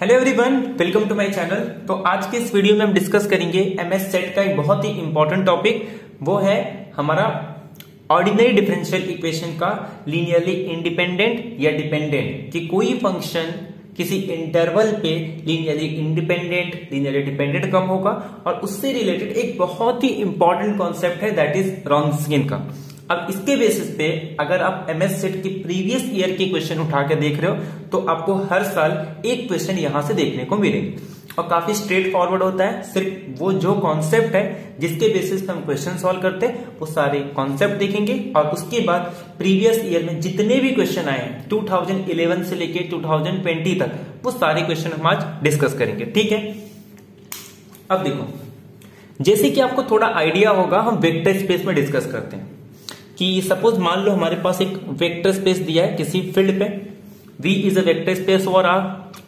Hello everyone, welcome to my channel. तो आज के इस वीडियो में हम डिस्कस करेंगे एमएस सेट का एक बहुत ही इंपॉर्टेंट टॉपिक, वो है हमारा ऑर्डिनरी डिफरेंशियल इक्वेशन का लीनियरली इंडिपेंडेंट या डिपेंडेंट, कि कोई फंक्शन किसी इंटरवल पे लीनियरली इंडिपेंडेंट लीनियरली डिपेंडेंट कब होगा, और उससे रिलेटेड एक बहुत ही इंपॉर्टेंट कॉन्सेप्ट है दैट इज रॉन्स्कियन का। अब इसके बेसिस पे अगर आप एमएस सेट के प्रीवियस ईयर के क्वेश्चन उठा के देख रहे हो तो आपको हर साल एक क्वेश्चन यहां से देखने को मिलेंगे, और काफी स्ट्रेट फॉरवर्ड होता है। सिर्फ वो जो कॉन्सेप्ट है जिसके बेसिस पे हम क्वेश्चन सॉल्व करते हैं वो सारे कॉन्सेप्ट देखेंगे, और उसके बाद प्रीवियस ईयर में जितने भी क्वेश्चन आए हैं 2011 से लेके 2020 तक, वो सारे क्वेश्चन हम आज डिस्कस करेंगे। ठीक है, अब देखो, जैसे कि आपको थोड़ा आइडिया होगा, हम वेक्टर स्पेस में डिस्कस करते हैं कि सपोज मान लो हमारे पास एक वेक्टर स्पेस दिया है किसी फील्ड पे, V is a vector space over R,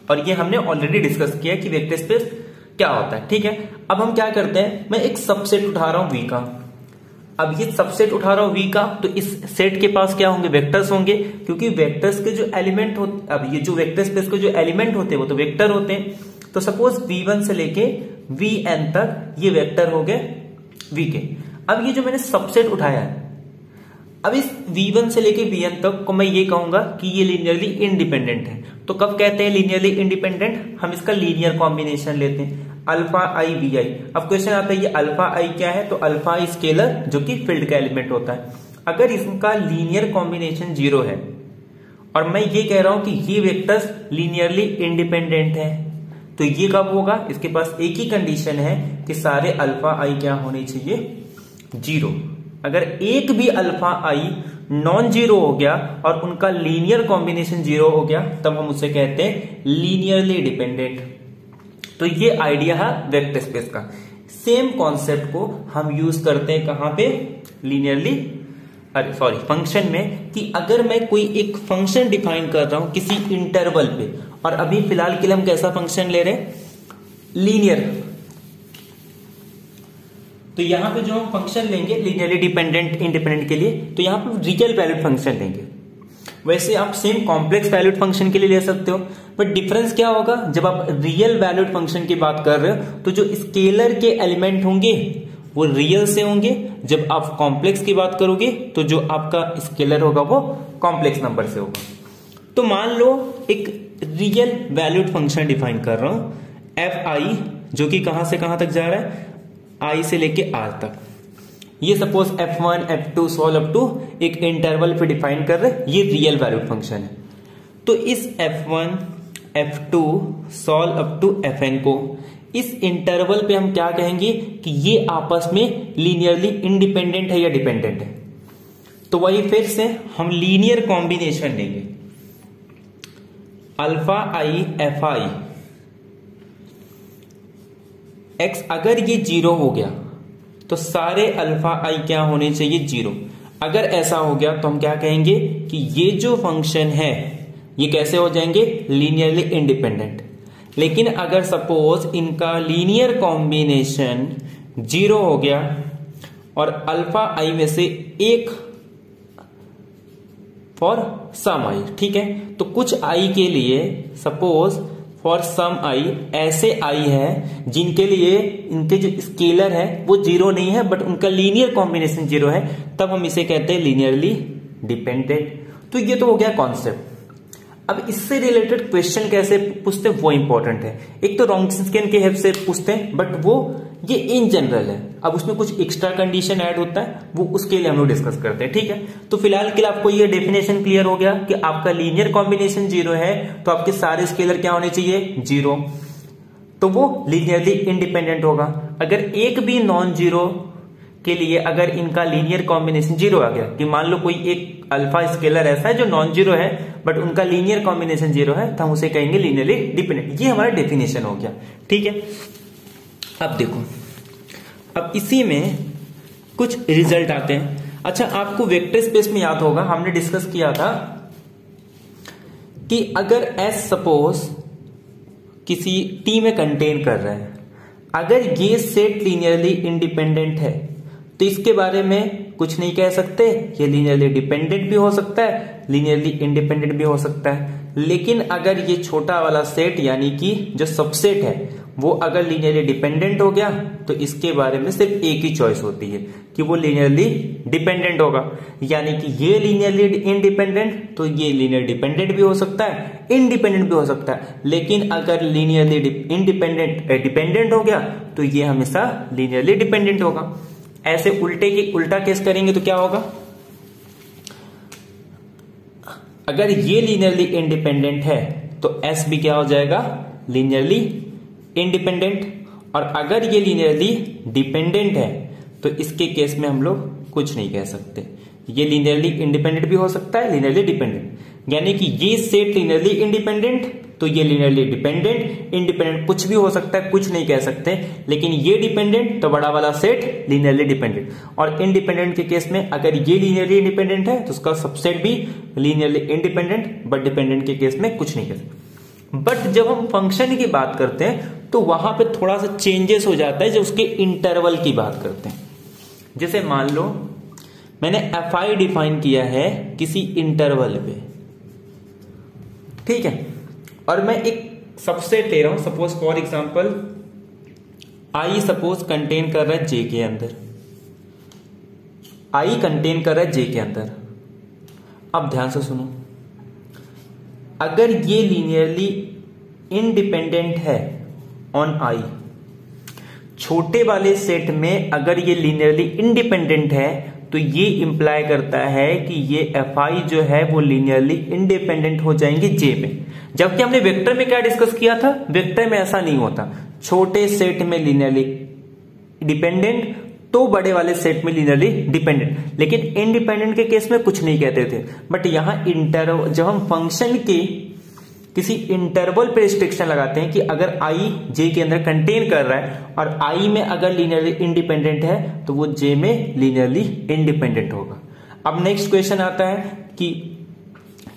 और ये हमने ऑलरेडी डिस्कस किया है कि वेक्टर स्पेस क्या होता है। ठीक है, अब हम क्या करते हैं, मैं एक सबसेट उठा रहा हूं V का। अब ये सबसेट उठा रहा हूं V का, तो इस सेट के पास क्या होंगे, वेक्टर्स होंगे, क्योंकि वेक्टर्स के जो एलिमेंट होते, अब ये जो वेक्टर स्पेस के जो एलिमेंट होते हैं वो तो वेक्टर होते हैं। तो सपोज V1 से लेके Vn तक ये वेक्टर हो गए V के। अब ये जो मैंने सबसेट उठाया है, अब इस V1 से लेके Vn तक को मैं ये कहूंगा कि ये लीनियरली इंडिपेंडेंट है। तो कब कहते हैं लीनियरली इंडिपेंडेंट, हम इसका लीनियर कॉम्बिनेशन लेते हैं अल्फा आई बी आई। अब क्वेश्चन आता है ये अल्फा आई क्या है, तो अल्फा आई स्केलर जो कि फील्ड का एलिमेंट होता है। अगर इसका लीनियर कॉम्बिनेशन 0 है और मैं ये कह रहा हूं कि ये वेक्टर्स लीनियरली इंडिपेंडेंट है, तो ये कब होगा, इसके पास एक ही कंडीशन है कि सारे अल्फा आई क्या होने चाहिए, 0। अगर एक भी अल्फा आई नॉन जीरो हो गया और उनका लीनियर कॉम्बिनेशन 0 हो गया, तब हम उसे कहते हैं लीनियरली डिपेंडेंट। तो ये आइडिया है वेक्टर स्पेस का। सेम कॉन्सेप्ट को हम यूज करते हैं कहां पे, फंक्शन में, कि अगर मैं कोई एक फंक्शन डिफाइन कर रहा हूं किसी इंटरवल पे, और अभी फिलहाल के लिए हम कैसा फंक्शन ले रहे हैं, लीनियर। तो यहां पे जो हम फंक्शन लेंगे लीनियरली डिपेंडेंट इंडिपेंडेंट के लिए, तो यहां पे रियल वैल्यूड फंक्शन लेंगे। वैसे आप सेम कॉम्प्लेक्स वैल्यूड फंक्शन के लिए ले सकते हो, बट डिफरेंस क्या होगा, जब आप रियल वैल्यूड फंक्शन की बात कर रहे हो तो जो स्केलर के एलिमेंट होंगे वो रियल से होंगे, जब आप कॉम्प्लेक्स की बात करोगे तो जो आपका स्केलर होगा वो कॉम्प्लेक्स नंबर से होगा। तो मान लो एक रियल वैल्यूड फंक्शन डिफाइन कर रहा हूं एफ आई, जो कि कहां से कहां तक जा रहा है, I से लेके R तक। ये suppose F1 F2 solve up to एक इंटरवल पे डिफाइन कर रहे हैं, ये रियल वैल्यूड फंक्शन है। तो इस F1 F2 solve up to Fn को इस इंटरवल पे हम क्या कहेंगे कि ये आपस में लीनियरली इंडिपेंडेंट है या डिपेंडेंट है। तो वही फिर से हम लीनियर कॉम्बिनेशन लेंगे alpha I F I x. अगर ये 0 हो गया तो सारे अल्फा आई क्या होने चाहिए, 0। अगर ऐसा हो गया तो हम क्या कहेंगे कि ये जो फंक्शन है ये कैसे हो जाएंगे, लीनियरली इंडिपेंडेंट। लेकिन अगर सपोज इनका लीनियर कॉम्बिनेशन 0 हो गया और अल्फा आई में से एक फॉर सम आई, ठीक है, तो कुछ आई के लिए सपोज फॉर सम आई ऐसे आई है जिनके लिए इनके जो स्केलर है वो 0 नहीं है बट उनका लीनियर कॉम्बिनेशन 0 है, तब हम इसे कहते हैं लीनियरली डिपेंडेंट। तो ये तो हो गया कॉन्सेप्ट। अब इससे रिलेटेड क्वेश्चन कैसे पूछते हैं वो इंपॉर्टेंट है। एक तो रॉन्स्कियन के हेल्प से पूछते हैं, बट वो ये इन जनरल है। अब उसमें कुछ एक्स्ट्रा कंडीशन ऐड होता है, वो उसके लिए हम लोग डिस्कस करते हैं। ठीक है, तो फिलहाल के लिए आपको ये डेफिनेशन क्लियर हो गया कि आपका लीनियर कॉम्बिनेशन 0 है तो आपके सारे स्केलर क्या होने चाहिए, 0, तो वो लीनियरली इंडिपेंडेंट होगा। अगर एक भी नॉन जीरो के लिए अगर इनका लीनियर कॉम्बिनेशन 0 आ गया, कि मान लो कोई एक अल्फा स्केलर ऐसा है जो नॉन जीरो है बट उनका लीनियर कॉम्बिनेशन 0 है, तो हम उसे कहेंगे लीनियरली डिपेंडेंट। ये हमारा डेफिनेशन हो गया। ठीक है, अब देखो, अब इसी में कुछ रिजल्ट आते हैं। अच्छा, आपको वेक्टर स्पेस में याद होगा हमने डिस्कस किया था कि अगर एस सपोज किसी टी में कंटेन कर रहा है, अगर ये सेट लीनियरली इंडिपेंडेंट है तो इसके बारे में कुछ नहीं कह सकते, ये लीनियरली डिपेंडेंट भी हो सकता है, लीनियरली इंडिपेंडेंट भी हो सकता है। लेकिन अगर ये छोटा वाला सेट यानी कि जो सबसेट है वो अगर लीनियरली डिपेंडेंट हो गया तो इसके बारे में सिर्फ एक ही चॉइस होती है कि वो लीनियरली डिपेंडेंट होगा। यानी कि ये लीनियरली इंडिपेंडेंट तो ये लीनियर डिपेंडेंट भी हो सकता है, इंडिपेंडेंट भी हो सकता है। लेकिन अगर लीनियरली डिपेंडेंट हो गया तो ये हमेशा लीनियरली डिपेंडेंट होगा। ऐसे उल्टा केस करेंगे तो क्या होगा, अगर ये लीनियरली इंडिपेंडेंट है तो एस भी क्या हो जाएगा, लीनियरली इंडिपेंडेंट। और अगर ये लीनियरली डिपेंडेंट है तो इसके केस में हम लोग कुछ नहीं कह सकते, ये लीनियरली इंडिपेंडेंट भी हो सकता है, लीनियरली डिपेंडेंट। यानी कि ये सेट लीनियरली इंडिपेंडेंट तो ये लीनियरली डिपेंडेंट, इंडिपेंडेंट कुछ भी हो सकता है, कुछ नहीं कह सकते। लेकिन ये डिपेंडेंट तो बड़ा वाला सेट लीनियरली डिपेंडेंट। और इंडिपेंडेंट के केस में अगर ये लीनियरली इंडिपेंडेंट है तो उसका सबसेट भी लीनियरली इंडिपेंडेंट, बट डिपेंडेंट के केस में कुछ नहीं कह सकते। बट जब हम फंक्शन की बात करते हैं तो वहां पे थोड़ा सा चेंजेस हो जाता है जब उसके इंटरवल की बात करते हैं। जैसे मान लो मैंने fi डिफाइन किया है किसी इंटरवल पे, ठीक है, और मैं एक सबसेट ले रहा हूं, suppose for example i suppose contain कर रहा है j के अंदर, i कंटेन कर रहा है j के अंदर। अब ध्यान से सुनो, अगर ये लीनियरली इंडिपेंडेंट है ऑन i, छोटे वाले सेट में अगर ये लीनियरली इंडिपेंडेंट है तो ये इंप्लाई करता है कि ये fi जो है वो लीनियरली इंडिपेंडेंट हो जाएंगे j में। जबकि हमने वेक्टर में क्या डिस्कस किया था, वेक्टर में ऐसा नहीं होता, छोटे सेट में लीनियरली डिपेंडेंट तो बड़े वाले सेट में लीनियरली डिपेंडेंट। लेकिन इंडिपेंडेंट के केस में कुछ नहीं कहते थे। बट यहां इंटरवल, जब हम फंक्शन के किसी इंटरवल पे रिस्ट्रिक्शन लगाते हैं कि अगर i j के अंदर कंटेन कर रहा है और i में अगर लीनियरली इंडिपेंडेंट है तो वो j में लीनियरली इंडिपेंडेंट होगा। अब नेक्स्ट क्वेश्चन आता है कि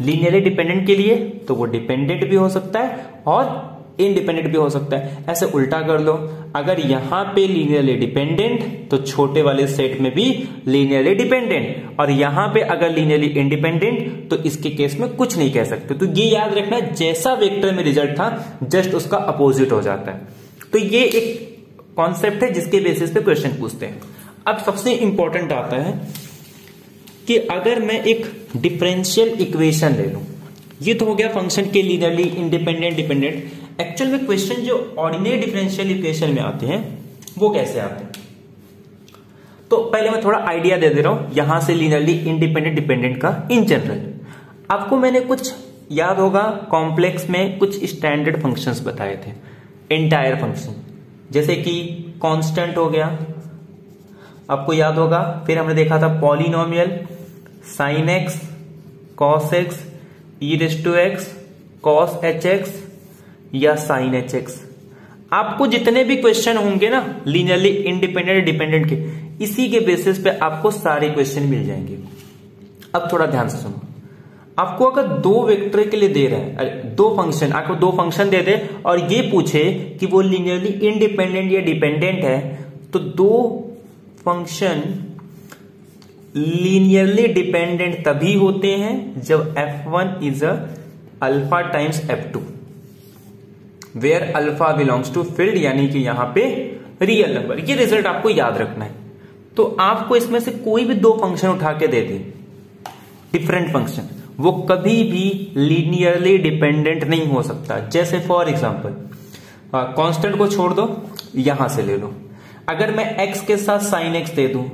लीनियरली डिपेंडेंट के लिए तो वो डिपेंडेंट भी हो सकता है और इंडिपेंडेंट भी हो सकता है। ऐसे उल्टा कर लो, अगर यहां पे लीनियरली डिपेंडेंट तो छोटे वाले सेट में भी लीनियरली डिपेंडेंट, और यहां पे अगर लीनियरली इंडिपेंडेंट तो इसके केस में कुछ नहीं कह सकते। तो ये याद रखना, जैसा वेक्टर में रिजल्ट था जस्ट उसका अपोजिट हो जाता है। तो ये एक कॉन्सेप्ट है जिसके बेसिस पे क्वेश्चन पूछते हैं। अब सबसे इंपॉर्टेंट आता है कि अगर मैं एक डिफरेंशियल इक्वेशन ले लूं, ये तो हो गया फंक्शन के लीनियरली इंडिपेंडेंट डिपेंडेंट। एक्चुअल में क्वेश्चन जो ऑर्डिनरी डिफरेंशियल इक्वेशन में आते हैं वो कैसे आते हैं, तो पहले मैं थोड़ा आइडिया दे दे रहा हूं यहां से लीनियरली इंडिपेंडेंट डिपेंडेंट का इन जनरल। आपको मैंने कुछ याद होगा कॉम्प्लेक्स में कुछ स्टैंडर्ड फंक्शंस बताए थे, एंटायर फंक्शन, जैसे कि कांस्टेंट हो गया, आपको याद होगा। फिर हमने देखा था polynomial, sine x, cos x, e raise to x, cos h x या साइन एच एक्स। आपको जितने भी क्वेश्चन होंगे ना लीनियरली इंडिपेंडेंट डिपेंडेंट के, इसी के बेसिस पे आपको सारे क्वेश्चन मिल जाएंगे। अब थोड़ा ध्यान से सुनो, आपको अगर दो वेक्टर के लिए दे रहा है, दो फंक्शन, आपको दो फंक्शन दे दे और ये पूछे कि वो लीनियरली इंडिपेंडेंट या डिपेंडेंट है, तो दो फंक्शन लीनियरली डिपेंडेंट तभी होते हैं जब f1 is alpha times f2, where alpha belongs to field, यानी कि यहां पे रियल नंबर। ये रिजल्ट आपको याद रखना है। तो आपको इसमें से कोई भी दो फंक्शन उठा के दे दे, डिफरेंट फंक्शन, वो कभी भी लीनियरली डिपेंडेंट नहीं हो सकता। जैसे फॉर एग्जांपल कांस्टेंट को छोड़ दो, यहां से ले लो, अगर मैं x के साथ साइन x दे दूं,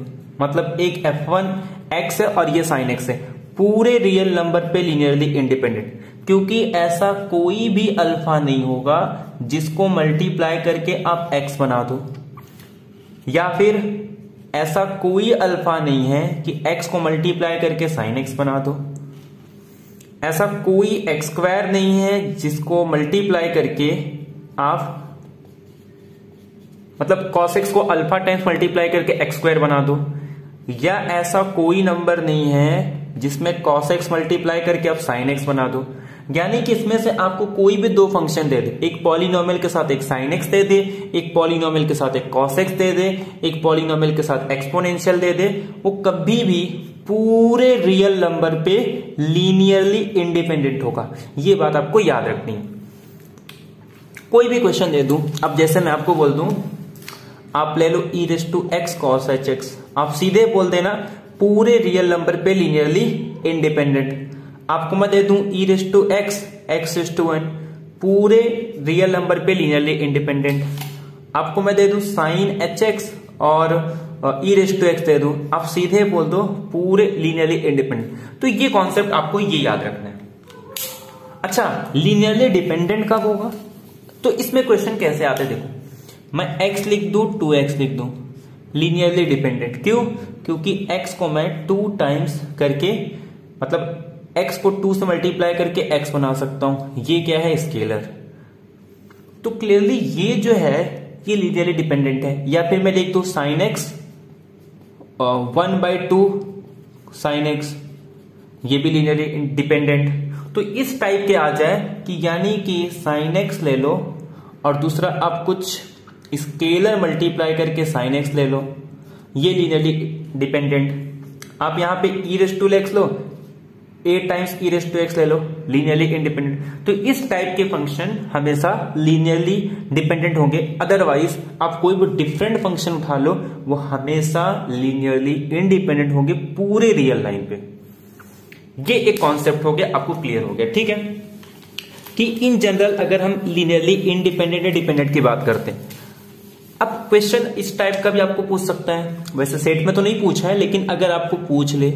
मतलब एक f1 x है और ये साइन x है, पूरे रियल नंबर पे लीनियरली इंडिपेंडेंट, क्योंकि ऐसा कोई भी अल्फा नहीं होगा जिसको मल्टीप्लाई करके आप x बना दो, या फिर ऐसा कोई अल्फा नहीं है कि x को मल्टीप्लाई करके साइन x बना दो, ऐसा कोई x स्क्वायर नहीं है जिसको मल्टीप्लाई करके आप, मतलब cos x को अल्फा टाइम्स मल्टीप्लाई करके x स्क्वायर बना दो, या ऐसा कोई नंबर नहीं है जिसमें cos x मल्टीप्लाई करके आप sin x बना दो। यानी कि इसमें से आपको कोई भी दो फंक्शन दे दे, एक पॉलिनोमियल के साथ एक sin x दे दे, एक पॉलिनोमियल के साथ एक cos x दे दे, एक पॉलिनोमियल के साथ एक्सपोनेंशियल दे दे, वो कभी भी पूरे रियल नंबर पे लीनियरली इंडिपेंडेंट होगा। ये बात आपको याद रखनी है। कोई भी क्वेश्चन दे दूं, अब जैसे मैं आपको बोल दूं आप ले लो e⁻x cos hx, आप सीधे बोल देना पूरे रियल नंबर पे लीनियरली इंडिपेंडेंट। आपको मैं दे दूं e⁻x x⁻1 पूरे रियल नंबर पे लीनियरली इंडिपेंडेंट। आपको मैं दे दूं sin hx और e⁻x दे दूं, आप सीधे बोल दो पूरे लीनियरली इंडिपेंडेंट। तो ये कॉन्सेप्ट आपको ये याद रखना है। अच्छा, लीनियरली डिपेंडेंट कब होगा? तो इसमें क्वेश्चन कैसे आते हैं देखो, मैं x लिख दूं 2x लिख दूं, लीनियरली डिपेंडेंट। क्यों? क्योंकि x को मैं 2 टाइम्स करके, मतलब x को 2 से मल्टीप्लाई करके x बना सकता हूं। ये क्या है? स्केलर। तो क्लियरली ये जो है ये लीनियरली डिपेंडेंट है। या फिर मैं लिख दूं sin x 1/2 sin x, ये भी लीनियरली डिपेंडेंट। तो इस टाइप के आ जाए कि यानी कि sin x ले लो और दूसरा आप कुछ स्केलर मल्टीप्लाई करके sin x ले लो, ये लीनियरली डिपेंडेंट। आप यहां पे e⁻x लो, 8 टाइम्स e⁻x ले लो, लीनियरली इंडिपेंडेंट। तो इस टाइप के फंक्शन हमेशा लीनियरली डिपेंडेंट होंगे। अदरवाइज आप कोई भी डिफरेंट फंक्शन उठा लो, वो हमेशा लीनियरली इंडिपेंडेंट होंगे पूरे रियल लाइन पे। ये एक कॉन्सेप्ट हो गया, आपको क्लियर हो गया, ठीक है? कि इन जनरल अगर हम लीनियरली इंडिपेंडेंट या डिपेंडेंट की बात करते हैं, अब क्वेश्चन इस टाइप का भी आपको पूछ सकता है। वैसे सेट में तो नहीं पूछा है, लेकिन अगर आपको पूछ ले,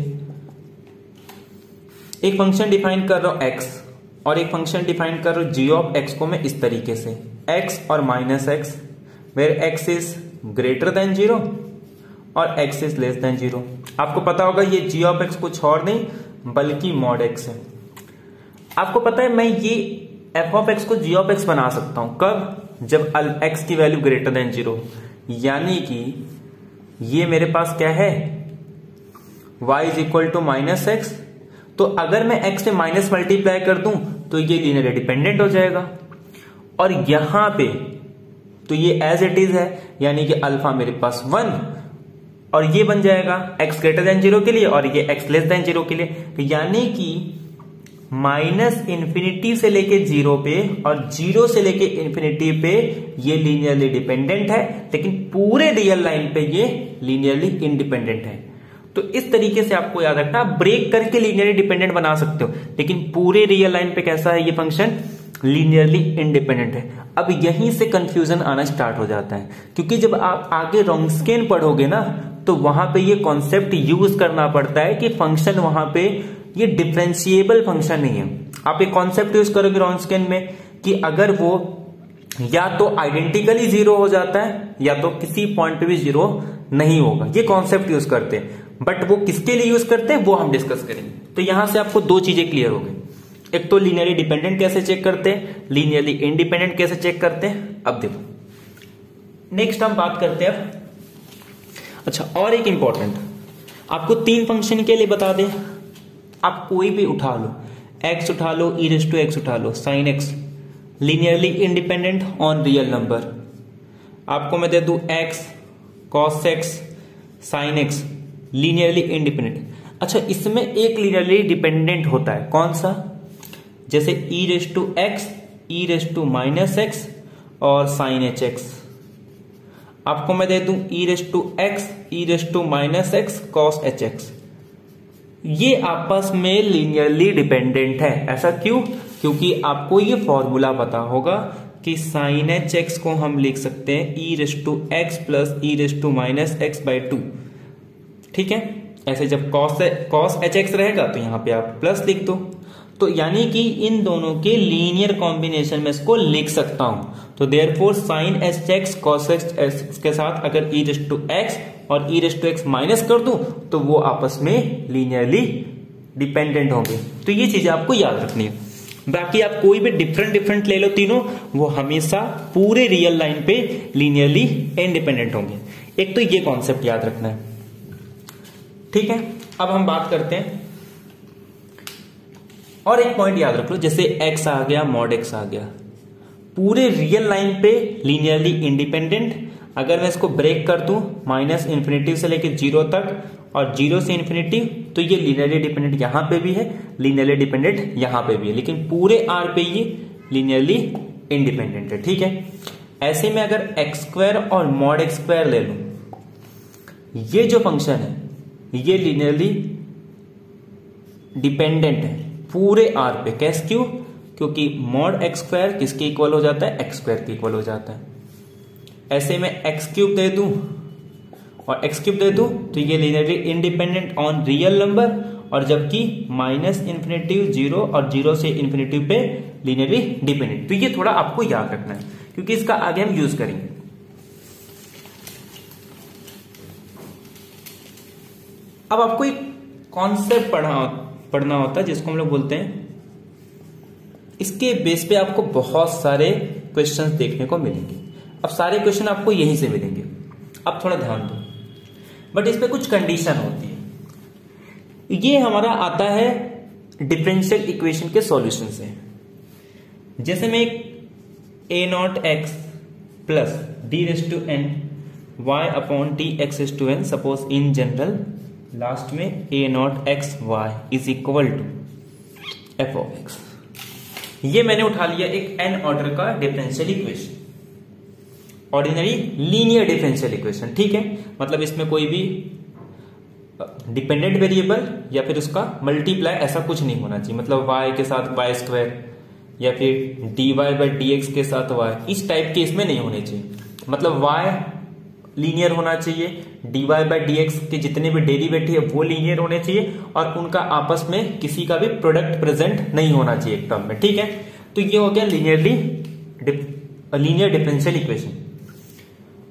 एक फंक्शन डिफाइन कर रहा हूं x और एक फंक्शन डिफाइन कर रहा हूं g(x) को मैं इस तरीके से x और -x, where x is greater than 0 और x इज लेस देन 0। आपको पता होगा ये g(x) कुछ और नहीं बल्कि mod x है। आपको पता है मैं ये f(x) को g(x) बना सकता हूं कब? जब x की वैल्यू ग्रेटर देन 0, यानी कि ये मेरे पास क्या है y is equal to -x। तो अगर मैं x से माइनस मल्टीप्लाई कर दूं तो ये लीनियरली डिपेंडेंट हो जाएगा। और यहां पे तो ये एज इट इज है, यानी कि अल्फा मेरे पास 1 और ये बन जाएगा x ग्रेटर देन 0 के लिए और ये x लेस देन 0 के लिए। तो यानी कि -∞ से लेके 0 पे और 0 से लेके इन्फिनिटी पे ये लीनियरली डिपेंडेंट है, लेकिन पूरे रियल लाइन पे ये लीनियरली इंडिपेंडेंट है। तो इस तरीके से आपको याद रखना, ब्रेक करके लीनियरली डिपेंडेंट बना सकते हो, लेकिन पूरे रियल लाइन पे कैसा है ये फंक्शन? लीनियरली इंडिपेंडेंट है। अब यहीं से कंफ्यूजन आना स्टार्ट हो जाता है, क्योंकि जब आप आगे रॉन्स्कियन पढ़ोगे ना, तो वहां पे ये कॉन्सेप्ट यूज करना पड़ता है कि फंक्शन वहां पे ये डिफरेंशिएबल फंक्शन नहीं है। आप एक कॉन्सेप्ट यूज करोगे रॉन्स्कियन में कि अगर वो या तो आइडेंटिकली 0 हो जाता है या तो किसी पॉइंट पे भी 0 नहीं होगा, ये कॉन्सेप्ट यूज करते हैं। बट वो किसके लिए यूज करते हैं वो हम डिस्कस करेंगे। तो यहां से आपको 2 चीजें क्लियर हो गई। एक तो लीनियरली डिपेंडेंट कैसे चेक करते हैं, लीनियरली इंडिपेंडेंट कैसे चेक करते हैं। अब देखो नेक्स्ट हम बात करते हैं। अच्छा, और एक इंपॉर्टेंट आपको 3 फंक्शन के लिए बता दें, आप कोई भी उठा लो, x उठा लो, e⁻x उठा लो, sin x linearly independent on real number. आपको मैं दे दूं x cos x sin x linearly independent. अच्छा, इसमें एक लीनियरली डिपेंडेंट होता है, कौन सा? जैसे e⁻x e⁻x और sin hx। आपको मैं दे दूं e⁻x e⁻x cos hx, ये आपस में लीनियरली डिपेंडेंट है। ऐसा क्यों? क्योंकि आपको ये फॉर्मूला पता होगा कि sin hx को हम लिख सकते हैं e⁻x प्लस e⁻x/2। ठीक है, ऐसे जब cos hx रहेगा तो यहां पे आप प्लस लिख दो। तो यानी कि इन दोनों के लीनियर कॉम्बिनेशन में इसको लिख सकता हूं। तो therefore sin hx cos hx के साथ अगर e⁻x और e⁻x माइनस कर दूं तो वो आपस में लीनियरली डिपेंडेंट होंगे। तो ये चीजें आपको याद रखनी है। बाकी आप कोई भी डिफरेंट ले लो तीनों, वो हमेशा पूरे रियल लाइन पे लीनियरली इंडिपेंडेंट होंगे। एक तो ये कॉन्सेप्ट याद रखना है, ठीक है। अब हम बात करते हैं और एक पॉइंट याद रख लो, जैसे x आ गया, mod x आ गया, पूरे रियल लाइन पे लीनियरली इंडिपेंडेंट। अगर मैं इसको ब्रेक कर दूं -∞ से लेकर 0 तक और 0 से इन्फिनिटी, तो ये लीनियरली डिपेंडेंट यहां पे भी है, लीनियरली डिपेंडेंट यहां पे भी है, लेकिन पूरे R पे ये लीनियरली इंडिपेंडेंट है। ठीक है, ऐसे में अगर x² और mod x² ले लूं, ये जो फंक्शन है ये लीनियरली डिपेंडेंट है पूरे R पे। कैसे, क्यों? क्योंकि mod x² किसके इक्वल हो जाता है? x² के इक्वल हो जाता है। ऐसे में x³ दे दूं और x³ दे दूं तो ये linearly independent on real number, और जबकि -∞, 0 और 0 से इन्फिनिटी पे लीनियरली डिपेंडेंट। तो ये थोड़ा आपको याद रखना है क्योंकि इसका आगे हम यूज करेंगे। अब आपको एक कॉन्सेप्ट पढ़ना होता है जिसको हम लोग बोलते हैं, इसके बेस पे आपको बहुत सारे क्वेश्चंस देखने को मिलेंगे। अब सारे क्वेश्चन आपको यहीं से मिलेंगे, अब थोड़ा ध्यान दो, बट इसमें कुछ कंडीशन होती है। ये हमारा आता है डिफरेंशियल इक्वेशन के सॉल्यूशन से। जैसे मैं a0x plus d⁻n y upon dx⁻n, suppose in general last में a0xy is equal to f(x), ये मैंने उठा लिया एक n ऑर्डर का differential equation, ordinary linear differential equation. ठीक है, मतलब इसमें कोई भी डिपेंडेंट वेरिएबल या फिर उसका मल्टीप्लाई ऐसा कुछ नहीं होना चाहिए, मतलब y के साथ y² या फिर dy/dx के साथ y, इस टाइप के इसमें नहीं होने चाहिए। मतलब y लीनियर होना चाहिए, dy/dx के जितने भी डेरिवेटिव है वो लीनियर होने चाहिए, और उनका आपस में किसी का भी प्रोडक्ट प्रेजेंट नहीं होना चाहिए एक टर्म में। ठीक है, तो ये हो गया लीनियर डिफरेंशियल इक्वेशन।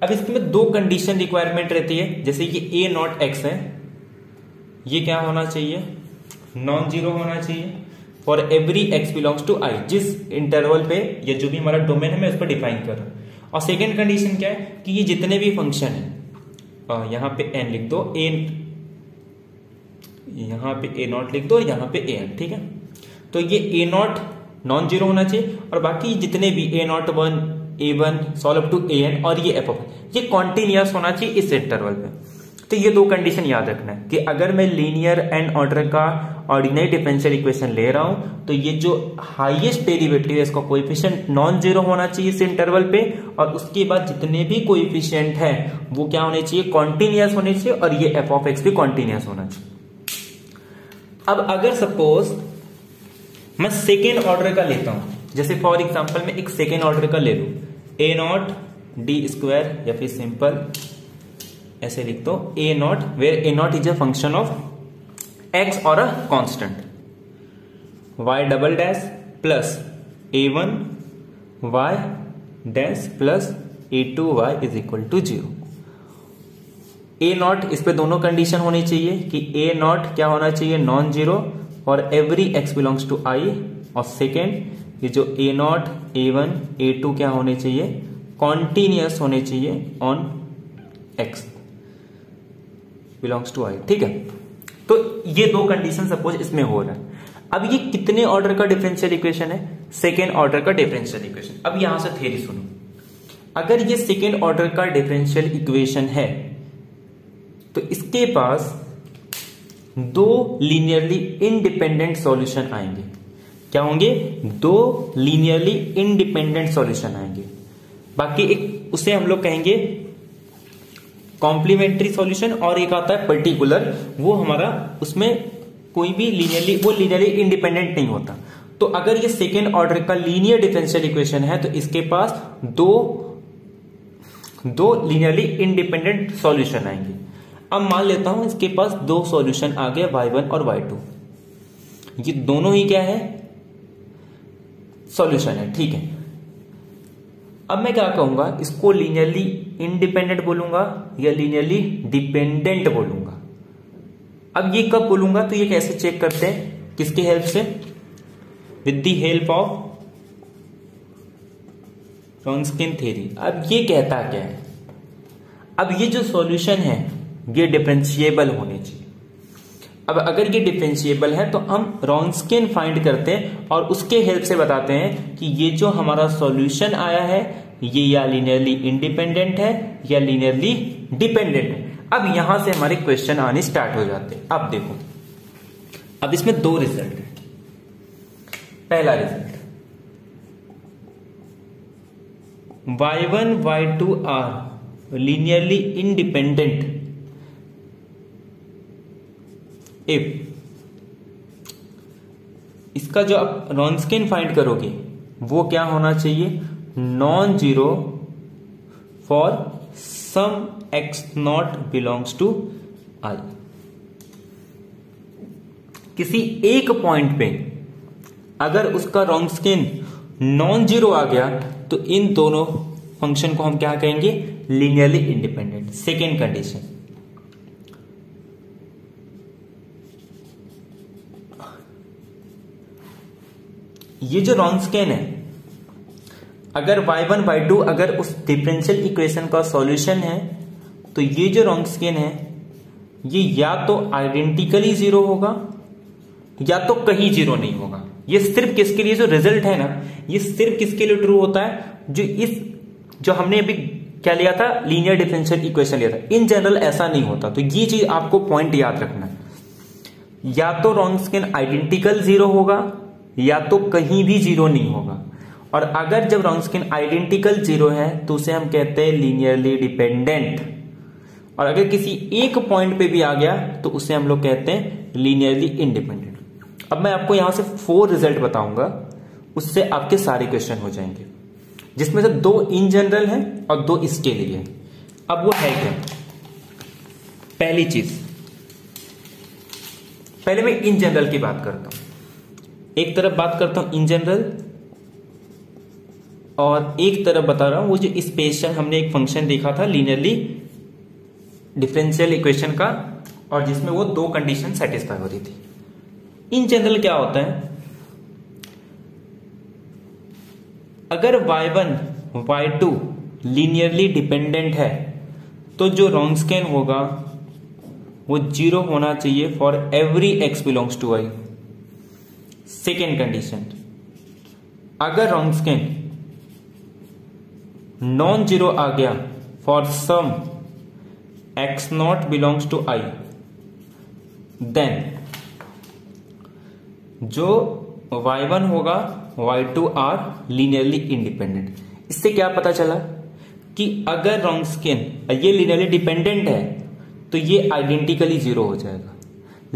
अब इसमें दो कंडीशन रिक्वायरमेंट रहती है। जैसे ये a0x है, ये क्या होना चाहिए? नॉन जीरो होना चाहिए for every x belongs to i, जिस इंटरवल पे या जो भी हमारा डोमेन है मैं उस पर डिफाइन कर रहा हूं। और सेकेंड कंडीशन क्या है कि ये जितने भी फंक्शन है, यहां पे n लिख दो, यहां पे a0 लिख दो, यहां पे an। ठीक है, तो ये a0 नॉन जीरो होना चाहिए, और बाकी जितने भी a01 a1 solve up to an और ये f, ये कॉन्टिन्यूअस होना चाहिए इस इंटरवल पे। तो ये दो कंडीशन याद रखना है कि अगर मैं लीनियर एंड ऑर्डर का ऑर्डिनरी डिफरेंशियल इक्वेशन ले रहा हूं तो ये जो हाईएस्ट डेरिवेटिव है इसका कोएफिशिएंट नॉन जीरो होना चाहिए इस इंटरवल पे, और उसके बाद जितने भी कोएफिशिएंट है वो क्या होने चाहिए? कॉन्टिन्यूअस होने चाहिए, और ये f(x) भी कॉन्टिन्यूअस होना चाहिए। अब अगर सपोज मैं सेकेंड ऑर्डर का लेता हूं, जैसे फॉर एग्जाम्पल मैं एक सेकेंड ऑर्डर का ले लू, a0 d² या फिर सिंपल ऐसे लिख दो a0, where a0 is a function of x और a constant, y' plus a1 y' plus a2y is equal to 0। a0 इस पे दोनों कंडीशन होनी चाहिए कि a0 क्या होना चाहिए? नॉन जीरो और every x belongs to i, और सेकेंड ये जो a0 a1 a2 क्या होने चाहिए? कॉन्टिन्यूअस होने चाहिए on x belongs to i। ठीक है, तो ये दो कंडीशन सपोज इसमें हो रहा है। अब ये कितने ऑर्डर का डिफरेंशियल इक्वेशन है? सेकेंड ऑर्डर का डिफरेंशियल इक्वेशन। अब यहां से थ्योरी सुनो, अगर ये सेकेंड ऑर्डर का डिफरेंशियल इक्वेशन है तो इसके पास दो लीनियरली इंडिपेंडेंट सॉल्यूशन आएंगे। क्या होंगे? दो लीनियरली इंडिपेंडेंट सॉल्यूशन आएंगे। बाकी एक उसे हम लोग कहेंगे कॉम्प्लीमेंट्री सॉल्यूशन, और एक आता है पर्टिकुलर, वो हमारा उसमें कोई भी लीनियरली इंडिपेंडेंट नहीं होता। तो अगर ये सेकेंड ऑर्डर का लीनियर डिफरेंशियल इक्वेशन है तो इसके पास दो लीनियरली इंडिपेंडेंट सॉल्यूशन आएंगे। अब मान लेता हूं इसके पास दो सॉल्यूशन आ गए, y1 और y2, ये दोनों ही क्या है? सॉल्यूशन है। ठीक है, अब मैं क्या कहूंगा? इसको लीनियरली इंडिपेंडेंट बोलूंगा या लीनियरली डिपेंडेंट बोलूंगा। अब ये कब बोलूंगा तो ये कैसे चेक करते हैं? किसकी हेल्प से? With the help of Wronskian theory. अब ये कहता क्या है? अब ये जो सॉल्यूशन है ये डिफरेंशिएबल होने चाहिए। अब अगर ये डिफरेंशिएबल है तो हम रॉन्सकिन फाइंड करते हैं और उसके हेल्प से बताते हैं कि ये जो हमारा सॉल्यूशन आया है ये या लीनियरली इंडिपेंडेंट है या लीनियरली डिपेंडेंट है। अब यहां से हमारे क्वेश्चन आने स्टार्ट हो जाते हैं। अब देखो, अब इसमें दो रिजल्ट है। पहला result, y1 y2 are linearly independent if, इसका जो आप रॉन्स्किन फाइंड करोगे वो क्या होना चाहिए, non zero for some x not belongs to I। किसी एक पॉइंट पे अगर उसका रॉन्स्किन नॉन जीरो आ गया तो इन दोनों फंक्शन को हम क्या कहेंगे, लीनियरली इंडिपेंडेंट। सेकेंड कंडीशन, ये जो रॉन्स्किन है, अगर y1 y2 अगर उस डिफरेंशियल इक्वेशन का सॉल्यूशन है तो ये जो रॉन्स्किन है ये या तो आइडेंटिकली जीरो होगा या तो कहीं जीरो नहीं होगा। ये सिर्फ किसके लिए, जो रिजल्ट है ना, ये सिर्फ किसके लिए ट्रू होता है, जो हमने अभी क्या लिया था, लीनियर डिफरेंशियल इक्वेशन लिया था। इन जनरल ऐसा नहीं होता। तो ये चीज आपको पॉइंट याद रखना है, या तो रॉन्स्किन आइडेंटिकल जीरो होगा या तो कहीं भी जीरो नहीं होगा। और अगर जब रॉन्स्किन आइडेंटिकल जीरो है तो उसे हम कहते हैं लीनियरली डिपेंडेंट, और अगर किसी एक पॉइंट पे भी आ गया तो उसे हम लोग कहते हैं लीनियरली इंडिपेंडेंट। अब मैं आपको यहां से 4 रिजल्ट बताऊंगा, उससे आपके सारे क्वेश्चन हो जाएंगे, जिसमें से 2 इन जनरल है और 2 इसके लिए है। अब वो है क्या, पहली चीज, पहले मैं इन जनरल की बात करता हूं। एक तरफ बात करता हूं इन जनरल और एक तरफ बता रहा हूं वो जो स्पेशल हमने एक फंक्शन देखा था लीनियरली डिफरेंशियल इक्वेशन का, और जिसमें वो 2 कंडीशन सेटिस्फाई हो रही थी। इन जनरल क्या होता है, अगर y1 y2 लीनियरली डिपेंडेंट है तो जो रॉन्स्किन होगा वो जीरो होना चाहिए for every x belongs to I। Second condition, अगर रॉन्स्किन नॉन जीरो आ गया for some x not belongs to I, then जो y1 होगा y2 आर लीनियरली इंडिपेंडेंट। इससे क्या पता चला कि अगर रॉन्स्किन ये लीनियरली डिपेंडेंट है तो ये आइडेंटिकली जीरो हो जाएगा,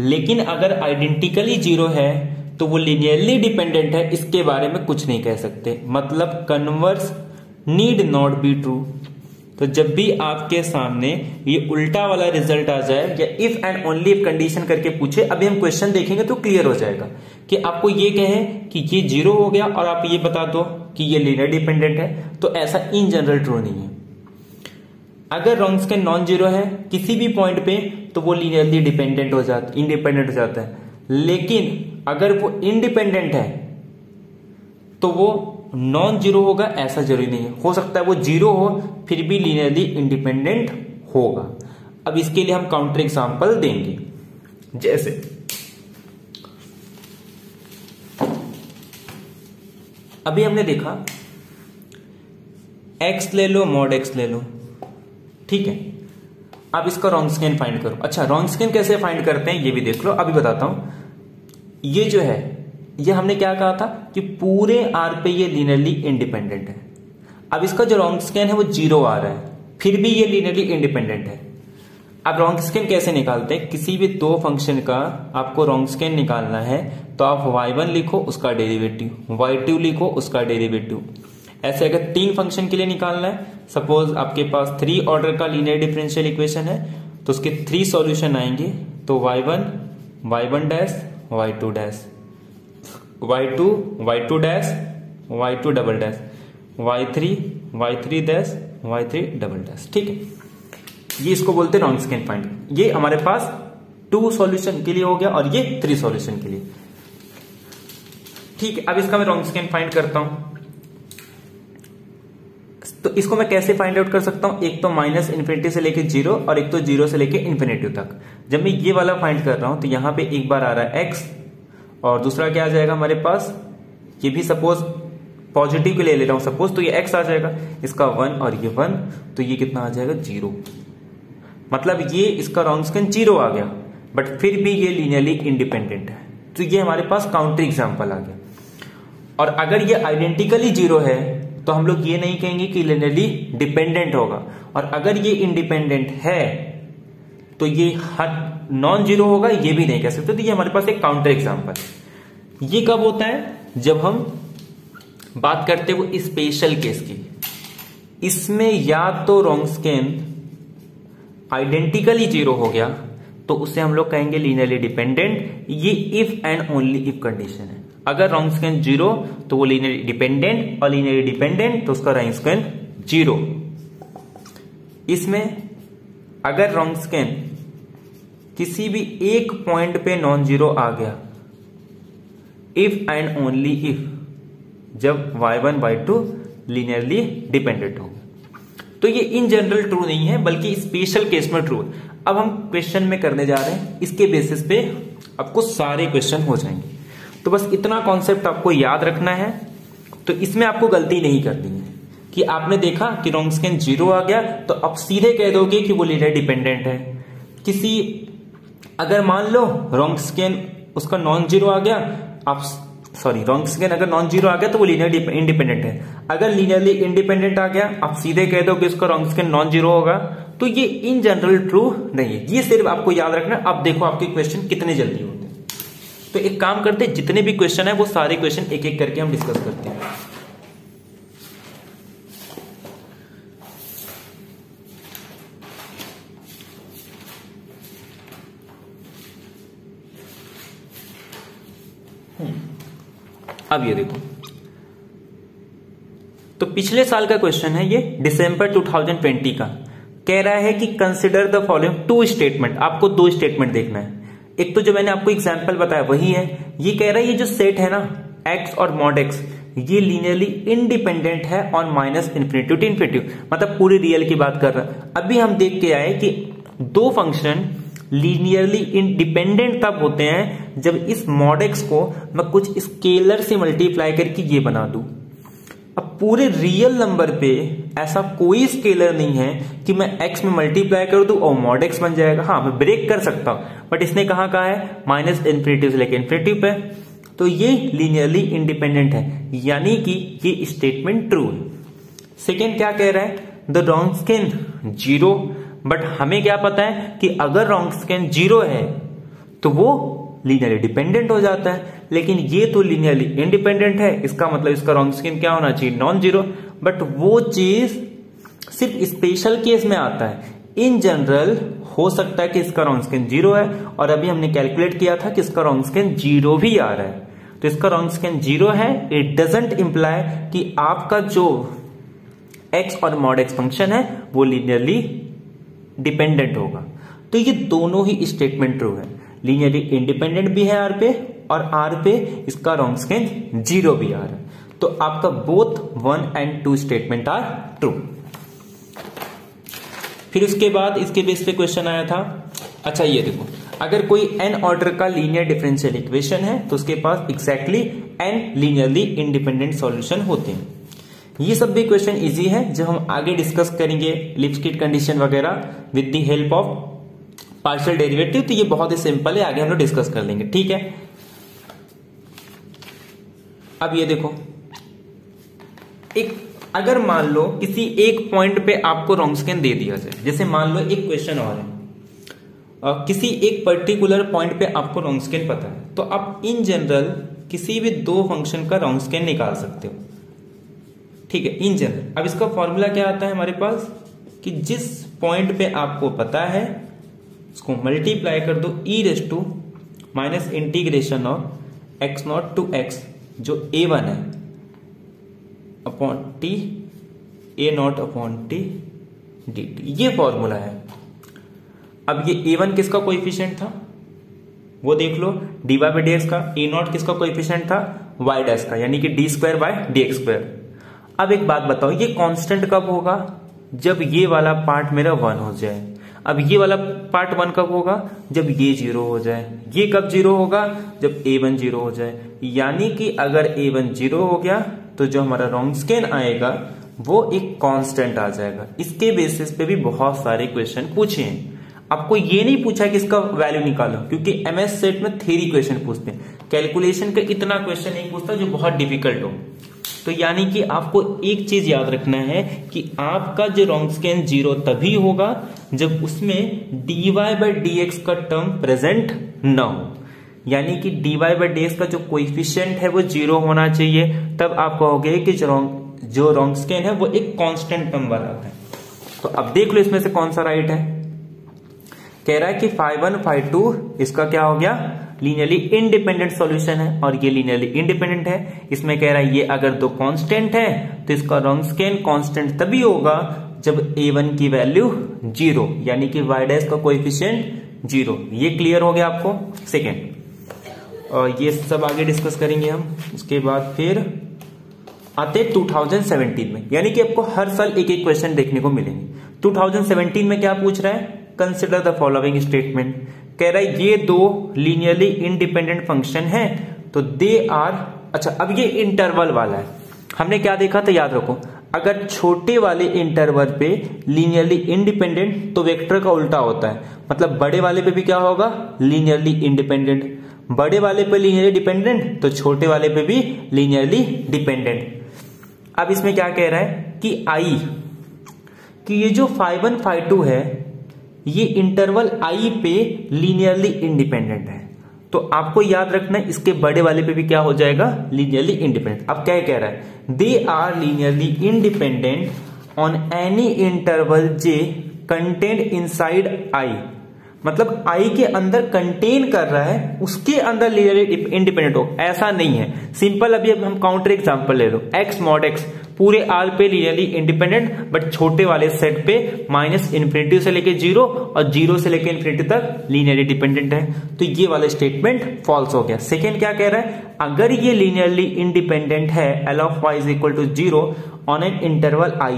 लेकिन अगर आइडेंटिकली जीरो है तो वो लीनियरली डिपेंडेंट है, इसके बारे में कुछ नहीं कह सकते। मतलब converse need not be true. तो जब भी आपके सामने ये उल्टा वाला रिजल्ट आ जाए या if and only if condition करके पूछे, अभी हम क्वेश्चन देखेंगे तो क्लियर हो जाएगा कि आपको ये कहें कि ये जीरो हो गया और आप ये बता दो कि ये लीनियर डिपेंडेंट है, तो ऐसा इन जनरल ट्रू नहीं है। अगर रॉन्स्किन नॉन जीरो है किसी भी पॉइंट पे तो वो लीनियरली डिपेंडेंट हो जाता, इंडिपेंडेंट हो जाता है। लेकिन अगर वो इंडिपेंडेंट है तो वो नॉन जीरो होगा, ऐसा जरूरी नहीं है। हो सकता है वो जीरो हो फिर भी लीनियरली इंडिपेंडेंट होगा। अब इसके लिए हम काउंटर एग्जांपल देंगे, जैसे अभी हमने देखा x ले लो मॉड x ले लो, ठीक है। अब इसका रॉन्स्किन फाइंड करो। अच्छा, रॉन्स्किन कैसे फाइंड करते हैं ये भी देख लो, अभी बताता हूं। ये जो है ये हमने क्या कहा था कि पूरे R पे ये लीनियरली इंडिपेंडेंट है। अब इसका जो रॉन्स्किन है वो जीरो आ रहा है, फिर भी ये लीनियरली इंडिपेंडेंट है। अब रॉन्स्किन कैसे निकालते हैं, किसी भी 2 फंक्शन का आपको रॉन्स्किन निकालना है तो आप y1 लिखो उसका डेरिवेटिव, y2 लिखो उसका डेरिवेटिव। ऐसे अगर 3 फंक्शन के लिए निकालना है, सपोज आपके पास 3 ऑर्डर का लीनियर डिफरेंशियल इक्वेशन है तो उसके 3 सॉल्यूशन आएंगे। तो y1 y1 dash y2 dash, y2 y2 dash y2 double dash, y3 y3 dash y3 double dash, ठीक है। ये इसको बोलते हैं रॉन्स्किन फाइंड। ये हमारे पास 2 सॉल्यूशन के लिए हो गया और ये 3 सॉल्यूशन के लिए, ठीक है। अब इसका मैं रॉन्स्किन फाइंड करता हूं, तो इसको मैं कैसे फाइंड आउट कर सकता हूं, एक तो माइनस इन्फिनिटी से लेके 0 और एक तो 0 से लेके इन्फिनिटी तक। जब मैं ये वाला फाइंड कर रहा हूं तो यहां पे एक बार आ रहा है x और दूसरा क्या आ जाएगा हमारे पास, ये भी सपोज पॉजिटिव के लिए ले रहा हूं सपोज, तो ये x आ जाएगा, इसका 1 और ये 1, तो ये कितना आ जाएगा 0। मतलब ये इसका रॉन्ग स्कैन 0 आ गया, बट फिर भी ये लीनियरली इंडिपेंडेंट है। तो ये हमारे पास काउंटर एग्जांपल आ गया। और अगर ये आइडेंटिकली 0 है तो हम लोग ये नहीं कहेंगे कि लीनियरली डिपेंडेंट होगा, और अगर ये इंडिपेंडेंट है तो ये हर नॉन 0 होगा, ये भी नहीं कह सकते। तो ये हमारे पास एक काउंटर एग्जांपल। ये कब होता है? जब हम बात करते हैं वो स्पेशल केस की। इसमें या तो रॉन्ग स्कैन आइडेंटिकली 0 हो गया तो उसे हम लोग कहेंगे लीनियरली डिपेंडेंट। ये if and only if condition है। अगर रॉन्ग स्कैन 0 तो वो लीनियरली डिपेंडेंट, और लीनियरली डिपेंडेंट तो उसका रॉन्ग स्कैन 0। इसमें अगर रॉन्ग स्कैन किसी भी एक पॉइंट पे नॉन 0 आ गया, इफ एंड ओनली इफ, जब y1 y2 लीनियरली डिपेंडेंट होगा। तो ये इन जनरल ट्रू नहीं है, बल्कि स्पेशल केस में ट्रू है। अब हम क्वेश्चन में करने जा रहे हैं, इसके बेसिस पे आपको सारे क्वेश्चन हो जाएंगे। तो बस इतना कॉन्सेप्ट आपको याद रखना है। तो इसमें आपको गलती नहीं करनी है कि आपने देखा कि रॉन्ग स्कैन 0 आ गया तो आप सीधे कह दोगे कि वो लीनियर डिपेंडेंट है। किसी अगर मान लो रॉन्ग स्कैन उसका नॉन 0 आ गया, आप रॉन्ग स्कैन अगर नॉन 0 आ गया तो वो लीनियर इंडिपेंडेंट है। अगर लीनियरली इंडिपेंडेंट आ गया, आप सीधे कह दो कि उसका रॉन्ग स्कैन नॉन 0 होगा। तो ये इन जनरल ट्रू नहीं है, ये सिर्फ आपको याद रखना। अब देखो आपके क्वेश्चन कितने जल्दी होते हैं। तो एक काम करते हैं, जितने भी क्वेश्चन है वो सारे क्वेश्चन एक एक करके हम डिस्कस करते हैं। अब ये देखो, तो पिछले साल का क्वेश्चन है ये, दिसंबर 2020 का। कह रहा है कि कंसिडर द फॉलोइंग 2 स्टेटमेंट। आपको 2 स्टेटमेंट देखना है। एक तो जो मैंने आपको एग्जांपल बताया वही है। ये कह रहा है ये जो सेट है ना x और mod x, ये लीनियरली इंडिपेंडेंट है on minus infinity to infinity, मतलब पूरी रियल की बात कर रहा है। अभी हम देख के आए कि 2 फंक्शन लीनियरली इंडिपेंडेंट तब होते हैं जब इस mod x को मैं कुछ स्केलर से मल्टीप्लाई करके ये बना दूं। अब पूरे रियल नंबर पे ऐसा कोई स्केलर नहीं है कि मैं x में मल्टीप्लाई कर दूं और mod x बन जाएगा। हाँ, मैं ब्रेक कर सकता हूं, बट इसने कहा है माइनस इन्फिनिटी से लेकर इन्फिनिटी पे। तो ये लीनियरली इंडिपेंडेंट है, यानी कि ये स्टेटमेंट ट्रू है। सेकेंड क्या कह रहा है? द रॉन्ग स्कैन 0, बट हमें क्या पता है कि अगर रॉन्ग स्कैन 0 है तो वो लीनियरली डिपेंडेंट हो जाता है, लेकिन ये तो लीनियरली इंडिपेंडेंट है। इसका मतलब इसका रॉन्ग स्कैन क्या होना चाहिए? नॉन 0। बट वो चीज सिर्फ स्पेशल केस में आता है। इन जनरल हो सकता है कि इसका रॉन्ग स्कैन 0 है, और अभी हमने कैलकुलेट किया था कि इसका रॉन्ग स्कैन 0 भी आ रहा है। तो इसका रॉन्ग स्कैन 0 है, इट डजंट इंप्लाई कि आपका जो x और mod x फंक्शन है वो लीनियरली डिपेंडेंट होगा। तो ये दोनों ही स्टेटमेंट ट्रू है। लीनियरली इंडिपेंडेंट भी है r पे, और r पे इसका रॉन्ग स्कैन 0 भी आ रहा है। तो आपका both 1 and 2 statement are true. फिर उसके बाद इसके बेस पे क्वेश्चन आया था, अच्छा ये देखो, अगर कोई n ऑर्डर का लीनियर डिफरेंशियल इक्वेशन है तो उसके पास exactly n linearly independent solution होते हैं। ये सब भी क्वेश्चन इजी है जो हम आगे डिस्कस करेंगे, लिपस्किट कंडीशन वगैरह with the help of partial derivative. तो ये बहुत ही सिंपल है, आगे हम लोग डिस्कस कर लेंगे, ठीक है। अब ये देखो, एक अगर मान लो किसी एक पॉइंट पे आपको रॉन्ग स्कैन दे दिया जाए, जैसे मान लो एक क्वेश्चन और है, किसी एक पर्टिकुलर पॉइंट पे आपको रॉन्ग स्कैन पता है, तो आप इन जनरल किसी भी 2 फंक्शन का रॉन्ग स्कैन निकाल सकते हो, ठीक है, इन जनरल। अब इसका फॉर्मूला क्या आता है हमारे पास कि जिस पॉइंट पे आपको पता है उसको मल्टीप्लाई कर दो e raise to minus integration of x not to x, जो a1 है, upon t a not upon t dt, ये फॉर्मूला है। अब ये a1 किसका कोएफिशिएंट था वो देख लो, dy बाई dx का। a नॉट किसका कोएफिशिएंट था? y डैश का, यानी कि d square by dx square. अब एक बात बताओ, ये कांस्टेंट कब होगा? जब ये वाला पार्ट मेरा 1 हो जाए। अब ये वाला पार्ट 1 कब होगा? जब ये 0 हो जाए। ये कब 0 होगा? जब a1 0 हो जाए। यानी कि अगर a1 0 हो गया तो जो हमारा रॉन्ग स्कैन आएगा वो एक कांस्टेंट आ जाएगा। इसके बेसिस पे भी बहुत सारे क्वेश्चन पूछे हैं। आपको ये नहीं पूछा कि इसका वैल्यू निकालो, क्योंकि एमएस सेट में थ्योरी क्वेश्चन पूछते हैं, कैलकुलेशन का इतना क्वेश्चन नहीं पूछता जो बहुत डिफिकल्ट हो। तो यानी कि आपको एक चीज याद रखना है कि आपका जो रोंगस्केन जीरो तभी होगा जब उसमें dy बाय dx का टर्म प्रेजेंट न हो, यानी कि dy बाय dx का जो कोएफिशिएंट है वो जीरो होना चाहिए, तब आप कहोगे कि जो रोंगस्केन है वो एक कांस्टेंट टर्म वाला है। तो अब देख लो इसमें से कौन सा राइट है। कह रहा है कि φ1 φ2 इसका क्या हो गया, लीनियरली इंडिपेंडेंट सॉल्यूशन है, और ये लीनियरली इंडिपेंडेंट है। इसमें कह रहा है ये अगर दो कांस्टेंट है तो इसका रोंगस्केन कांस्टेंट तभी होगा जब a1 की वैल्यू 0, यानी कि y डैश का कोएफिशिएंट 0। ये क्लियर हो गया आपको। सेकेंड, और ये सब आगे डिस्कस करेंगे हम। उसके बाद फिर आते 2017 में, यानी कि आपको हर साल एक एक क्वेश्चन देखने को मिलेंगे। 2017 में क्या पूछ रहा है, कंसिडर द फॉलोइंग स्टेटमेंट। कह रहा है ये दो लीनियरली इंडिपेंडेंट फंक्शन है तो दे आर, अच्छा अब ये इंटरवल वाला है, हमने क्या देखा था याद रखो, अगर छोटे वाले इंटरवल पे लीनियरली इंडिपेंडेंट तो वेक्टर का उल्टा होता है, मतलब बड़े वाले पे भी क्या होगा, लीनियरली इंडिपेंडेंट, बड़े वाले पे लीनियरली डिपेंडेंट तो छोटे वाले पे भी लीनियरली डिपेंडेंट। अब इसमें क्या कह रहा है कि आई कि ये जो φ1 φ2 है ये इंटरवल आई पे लीनियरली इंडिपेंडेंट है, तो आपको याद रखना है इसके बड़े वाले पे भी क्या हो जाएगा, लीनियरली इंडिपेंडेंट। अब क्या कह रहा है, they are linearly independent on any interval J content inside I, मतलब आई के अंदर कंटेन कर रहा है उसके अंदर लीनियरली इंडिपेंडेंट हो, ऐसा नहीं है। सिंपल अभी अब हम काउंटर एग्जांपल ले लो, x mod x पूरे आर पे लीनियरली इंडिपेंडेंट, बट छोटे वाले सेट पे -∞ से लेके 0 और 0 से लेके ∞ तक लीनियरली डिपेंडेंट है, तो ये वाला स्टेटमेंट फॉल्स हो गया। सेकेंड क्या कह रहा है, अगर ये लीनियरली इंडिपेंडेंट है L of y is equal to 0 on an interval i,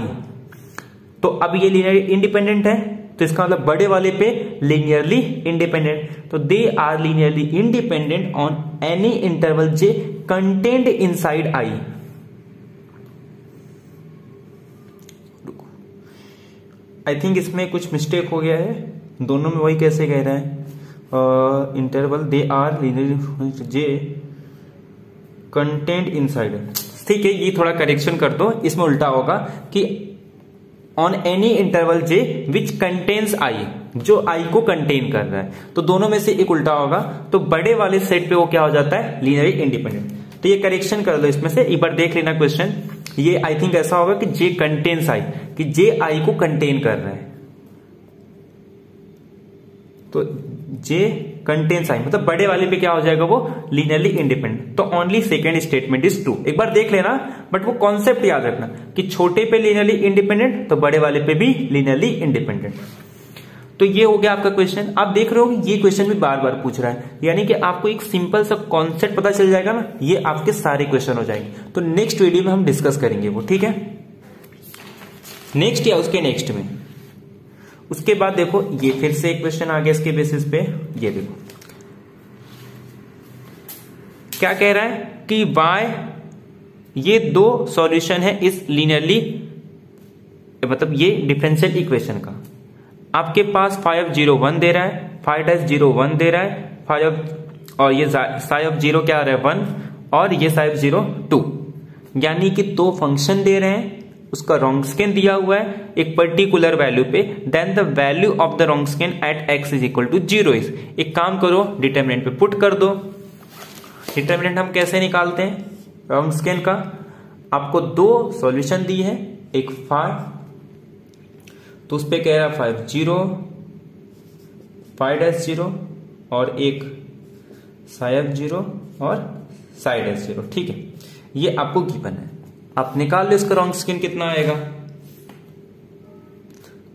तो अब ये लीनियरली इंडिपेंडेंट है तो इसका मतलब बड़े वाले पे लीनियरली इंडिपेंडेंट, तो they are linearly independent on any interval J content inside I. I think इसमें कुछ मिस्टेक हो गया है, दोनों में वही कैसे कह रहा है, interval they are linearly J content inside, ठीक है ये थोड़ा करेक्शन कर दो, इसमें उल्टा होगा कि on any interval J which contains I, जो आई को कंटेन कर रहा है, तो दोनों में से एक उल्टा होगा, तो बड़े वाले सेट पे वो क्या हो जाता है, लीनियरली इंडिपेंडेंट। तो ये करेक्शन कर दो इसमें से, एक बार देख लेना क्वेश्चन, ये आई थिंक ऐसा होगा कि जे कंटेन्स आई, कि जे आई को कंटेन कर रहा है, तो जे कंटेन्स आई मतलब बड़े वाले पे क्या हो जाएगा, वो लीनियरली इंडिपेंडेंट। तो only second statement is true, एक बार देख लेना, बट वो कॉन्सेप्ट याद रखना कि छोटे पे लीनियरली इंडिपेंडेंट तो बड़े वाले पे भी लीनियरली इंडिपेंडेंट। तो ये हो गया आपका क्वेश्चन। आप देख रहे हो ये क्वेश्चन भी बार बार पूछ रहा है, यानी कि आपको एक सिंपल सा कॉन्सेप्ट पता चल जाएगा ना, ये आपके सारे क्वेश्चन हो जाएंगे। तो नेक्स्ट वीडियो में हम डिस्कस करेंगे वो, ठीक है, नेक्स्ट या उसके नेक्स्ट में। उसके बाद देखो ये फिर से एक क्वेश्चन आ गया इसके बेसिस पे, ये देखो क्या कह रहा है कि y, ये दो सॉल्यूशन है इस लीनियरली, मतलब ये डिफरेंशियल इक्वेशन का, आपके पास φ 0 1 दे रहा है, φ 0 1 दे रहा है, φ और ये ψ 0 क्या आ रहा है 1, और ये ψ 0 2, यानी कि दो फंक्शन दे रहे हैं, उसका रोंगस्केन दिया हुआ है एक पर्टिकुलर वैल्यू पे, then the value of the Wronskian at x is equal to 0 is. एक काम करो डिटरमिनेंट पे पुट कर दो। डिटरमिनेंट हम कैसे निकालते हैं रोंगस्केन का, आपको दो सॉल्यूशन दी है, एक φ, तो उस पे कह रहा है φ 0 φ 0 और एक ψ 0 और ψ 0, ठीक है, ये आपको गिवन है, आप निकाल लो इसका रोंगस्केन कितना आएगा,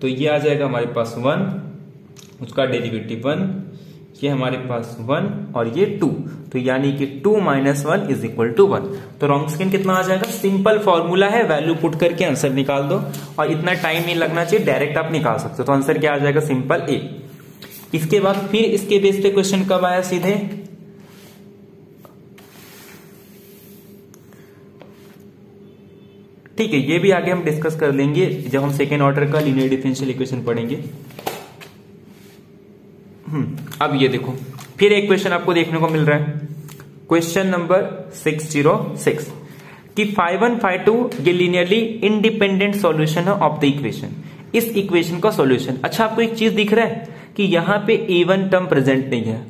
तो ये आ जाएगा हमारे पास 1, उसका डेरिवेटिव 1, ये हमारे पास 1 और ये 2, तो यानी कि 2 - 1 इज इक्वल टू 1। तो रोंगस्केन कितना आ जाएगा, सिंपल फॉर्मूला है, वैल्यू पुट करके आंसर निकाल दो, और इतना टाइम नहीं लगना चाहिए, डायरेक्ट आप निकाल सकते हो। तो आंसर क्या आ जाएगा, सिंपल ए। इसके बाद फिर इसके बेस पे क्वेश्चन कब आया सीधे, ठीक है, ये भी आगे हम डिस्कस कर लेंगे जब हम सेकेंड ऑर्डर का लीनियर डिफरेंशियल इक्वेशन पढ़ेंगे। अब ये देखो, फिर एक क्वेश्चन आपको देखने को मिल रहा है, क्वेश्चन नंबर 606 कि 5 1 5 2 ये लीनियरली इंडिपेंडेंट सॉल्यूशन है ऑफ द इक्वेशन। इस इक्वेशन का सॉल्यूशन। अच्छा, आपको एक चीज दिख रहा है कि यहाँ पे A1 टर्म प्रेजेंट नहीं है।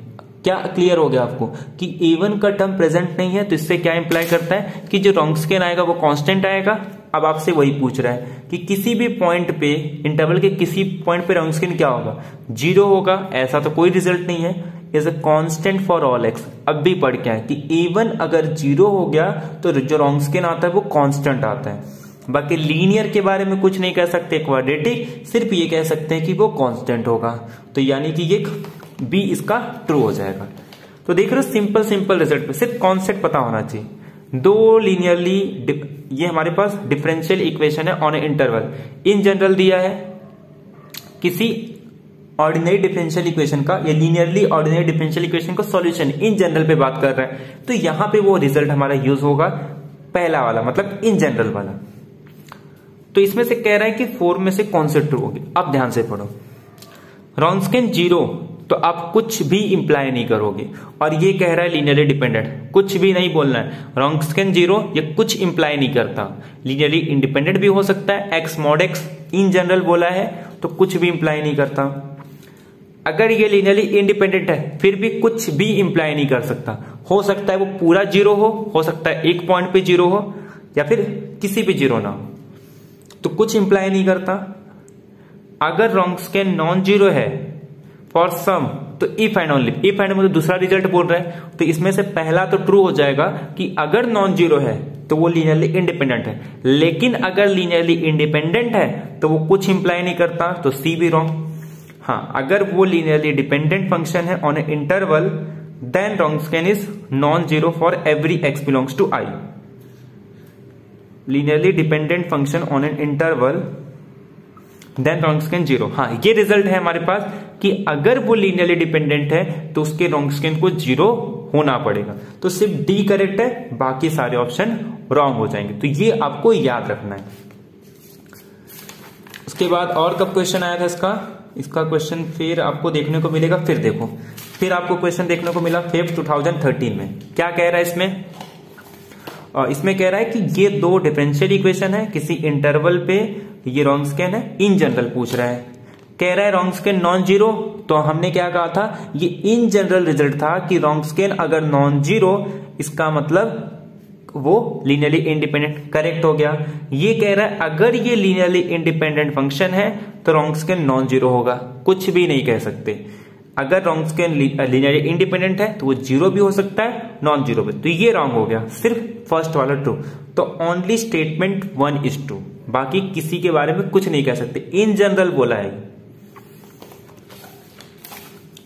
क्या क्लियर हो गया आपको कि A1 का टर्म प्रेजेंट नहीं है, तो इससे क्या इंप्लाई करता है कि जो रॉन्ग्स्कियन आएगा वो कांस्टेंट आएगा। अब आपसे वही पूछ रहा है कि किसी भी पॉइंट पे, इंटरवल के किसी पॉइंट पे रॉन्ग्स्कियन क्या होगा, 0 होगा। ऐसा तो कोई रिजल्ट नहीं है, is a constant for all x. अब भी पढ़ के आए कि A1 अगर 0 हो गया तो जो रॉन्ग्स्कियन आता है वो कांस्टेंट आता है। बाकी लीनियर के बारे में कुछ नहीं कह सकते, क्वाड्रेटिक सिर्फ ये कह सकते हैं कि वो कांस्टेंट होगा। तो यानी कि ये बी इसका ट्रू हो जाएगा। तो देख रहे हो, सिंपल रिजल्ट पे सिर्फ कॉन्सेप्ट पता होना चाहिए। दो लीनियरली, ये हमारे पास डिफरेंशियल इक्वेशन है on a interval. In general दिया है किसी ऑर्डिनरी डिफरेंशियल इक्वेशन का, या लीनियरली ऑर्डिनरी डिफरेंशियल इक्वेशन का सॉल्यूशन इन जनरल पे बात कर रहा है, तो यहां पे वो रिजल्ट हमारा यूज होगा पहला वाला, मतलब इन जनरल वाला। तो इसमें से कह रहा है कि 4 में से कौन से ट्रू होगी। अब ध्यान से पढ़ो, रॉन्ग्स्कियन 0 तो आप कुछ भी इंप्लाई नहीं करोगे, और ये कह रहा है लीनियरली डिपेंडेंट, कुछ भी नहीं बोलना है। रॉन्ग्स्कियन 0 ये कुछ इंप्लाई नहीं करता, लीनियरली इंडिपेंडेंट भी हो सकता है। X mod x in general बोला है तो कुछ भी इंप्लाई नहीं करता। अगर ये लीनियरली इंडिपेंडेंट है फिर भी कुछ भी इंप्लाई नहीं कर सकता। हो सकता है वो पूरा 0 हो सकता है एक पॉइंट पे 0 हो, या फिर किसी भी 0 ना हो, तो कुछ इंप्लाई नहीं करता। अगर रॉन्ग्स्कियन नॉन जीरो है फॉर सम, तो if and only, if and मतलब दूसरा रिजल्ट बोल रहा है, तो इसमें से पहला तो ट्रू हो जाएगा कि अगर नॉन जीरो है तो वो लीनियरली इंडिपेंडेंट है। लेकिन अगर लीनियरली इंडिपेंडेंट है तो वो कुछ इंप्लाई नहीं करता, तो सी भी रॉन्ग। हाँ, अगर वो लीनियरली डिपेंडेंट फंक्शन है on a interval, then Wronskian is non zero for every x belongs to I. Linearly dependent function on an interval, then Wronskian 0। हाँ, ये रिजल्ट है हमारे पास कि अगर वो लीनियरली डिपेंडेंट है तो उसके रॉन्ग्स्कियन को 0 होना पड़ेगा। तो सिर्फ डी करेक्ट है, बाकी सारे ऑप्शन रॉन्ग हो जाएंगे। तो ये आपको याद रखना है। उसके बाद और कब क्वेश्चन आया था इसका क्वेश्चन फिर आपको देखने को मिलेगा। फिर देखो, फिर आपको क्वेश्चन देखने को मिला फेब 2013 में। क्या कह रहा है इसमें? इसमें कह रहा है कि ये दो डिफरेंशियल इक्वेशन है किसी इंटरवल पे, ये रॉन्ग्स्कियन है, इन जनरल पूछ रहा है। कह रहा है रॉन्ग्स्कियन नॉन जीरो, तो हमने क्या कहा था, ये इन जनरल रिजल्ट था कि रॉन्ग्स्कियन अगर नॉन जीरो, इसका मतलब वो लीनियरली इंडिपेंडेंट। करेक्ट हो गया। ये कह रहा है अगर ये लीनियरली इंडिपेंडेंट फंक्शन है तो रॉन्ग्स्कियन नॉन जीरो होगा, कुछ भी नहीं कह सकते। अगर रॉन्ग्स्कियन लीनियरली इंडिपेंडेंट है तो वो जीरो भी हो सकता है, नॉन जीरो भी। तो ये रॉन्ग हो गया, सिर्फ फर्स्ट वाला ट्रू। तो ओनली स्टेटमेंट 1 इज ट्रू, बाकी किसी के बारे में कुछ नहीं कह सकते। इन जनरल बोला है,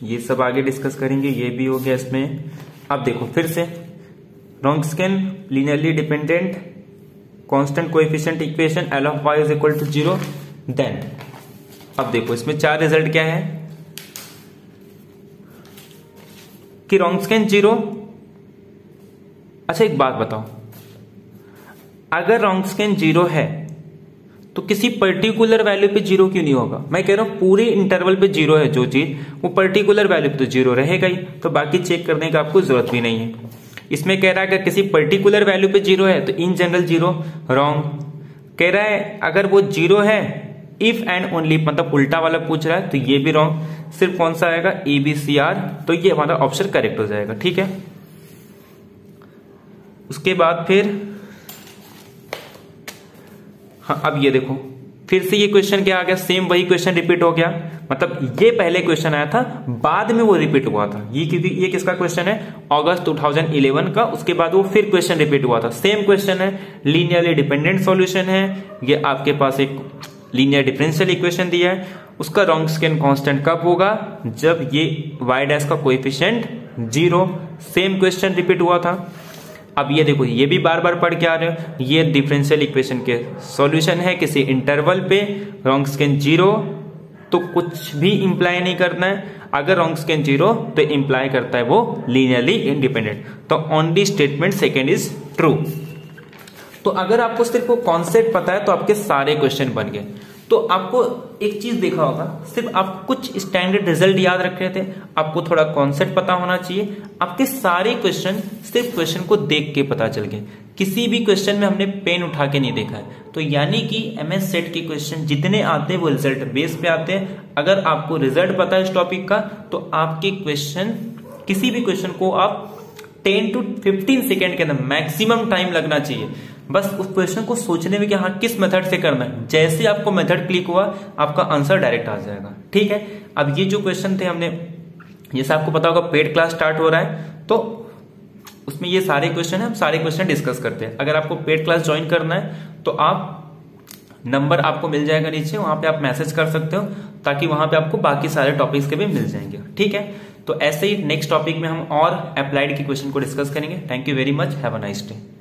ये सब आगे डिस्कस करेंगे। ये भी हो गया इसमें। अब देखो फिर से, Wronskian linearly dependent constant coefficient equation L of y is equal to 0। Then अब देखो इसमें 4 रिजल्ट क्या है कि रॉन्ग्स्कियन 0। अच्छा एक बात बताओ, अगर रॉन्ग्स्कियन 0 है तो किसी पर्टिकुलर वैल्यू पे 0 क्यों नहीं होगा? मैं कह रहा हूं पूरे इंटरवल पे 0 है जो चीज, वो पर्टिकुलर वैल्यू पे तो 0 रहेगा ही, तो बाकी चेक करने का आपको जरूरत भी नहीं है। इसमें कह रहा है कि किसी पर्टिकुलर वैल्यू पे 0 है तो इन जनरल 0, रॉन्ग। कह रहा है अगर वो 0 है इफ एंड ओनली, मतलब उल्टा वाला पूछ रहा है, तो ये भी रॉन्ग। सिर्फ कौन सा आएगा, ABCR, तो ये हमारा ऑप्शन करेक्ट हो जाएगा। ठीक है। उसके बाद फिर हाँ, अब ये देखो फिर से ये क्वेश्चन क्या आ गया, सेम वही क्वेश्चन रिपीट हो गया। मतलब ये पहले क्वेश्चन आया था, बाद में वो रिपीट हुआ था। ये क्योंकि ये किसका क्वेश्चन है, अगस्त 2011 का। उसके बाद वो फिर क्वेश्चन रिपीट हुआ था, सेम क्वेश्चन है, लीनियरली डिपेंडेंट सॉल्यूशन है। ये आपके पास एक लीनियर डिफरेंशियल इक्वेशन दिया है, उसका रॉन्ग्स्कियन कांस्टेंट कब होगा, जब ये y डैश का कोएफिशिएंट 0। सेम क्वेश्चन रिपीट हुआ था। अब ये देखो, ये भी बार बार पढ़ के आ रहे हो, ये डिफरेंशियल इक्वेशन के सॉल्यूशन है किसी इंटरवल पे, रॉन्ग्स्कियन 0 तो कुछ भी इंप्लाई नहीं करना है। अगर रॉन्ग्स्कियन 0 तो इंप्लाई करता है वो लीनियरली इंडिपेंडेंट। तो only statement second is true. तो अगर आपको सिर्फ वो कॉन्सेप्ट पता है तो आपके सारे क्वेश्चन बन गए। तो आपको एक चीज देखा होगा, सिर्फ आप कुछ स्टैंडर्ड रिजल्ट याद रख रहे थे, आपको थोड़ा कॉन्सेप्ट पता होना चाहिए, आपके सारे क्वेश्चन सिर्फ क्वेश्चन को देख के पता चल गए, किसी भी क्वेश्चन में हमने पेन उठा के नहीं देखा है। तो यानी कि एमएस सेट के क्वेश्चन जितने आते हैं वो रिजल्ट बेस पे आते हैं। अगर आपको रिजल्ट पता है इस टॉपिक का तो आपके क्वेश्चन, किसी भी क्वेश्चन को आप 10 to 15 सेकेंड के अंदर मैक्सिमम टाइम लगना चाहिए बस उस क्वेश्चन को सोचने में कि हाँ किस मेथड से करना है। जैसे आपको मेथड क्लिक हुआ आपका आंसर डायरेक्ट आ जाएगा। ठीक है, अब ये जो क्वेश्चन थे हमने, जैसे आपको पता होगा पेड क्लास स्टार्ट हो रहा है तो उसमें ये सारे क्वेश्चन है, हम सारे क्वेश्चन डिस्कस करते हैं। अगर आपको पेड क्लास ज्वाइन करना है तो आप नंबर आपको मिल जाएगा नीचे, वहां पे आप मैसेज कर सकते हो ताकि वहां पे आपको बाकी सारे टॉपिक्स के भी मिल जाएंगे। ठीक है, तो ऐसे ही नेक्स्ट टॉपिक में हम और अप्लाइड के क्वेश्चन को डिस्कस करेंगे। Thank you very much, have a nice day.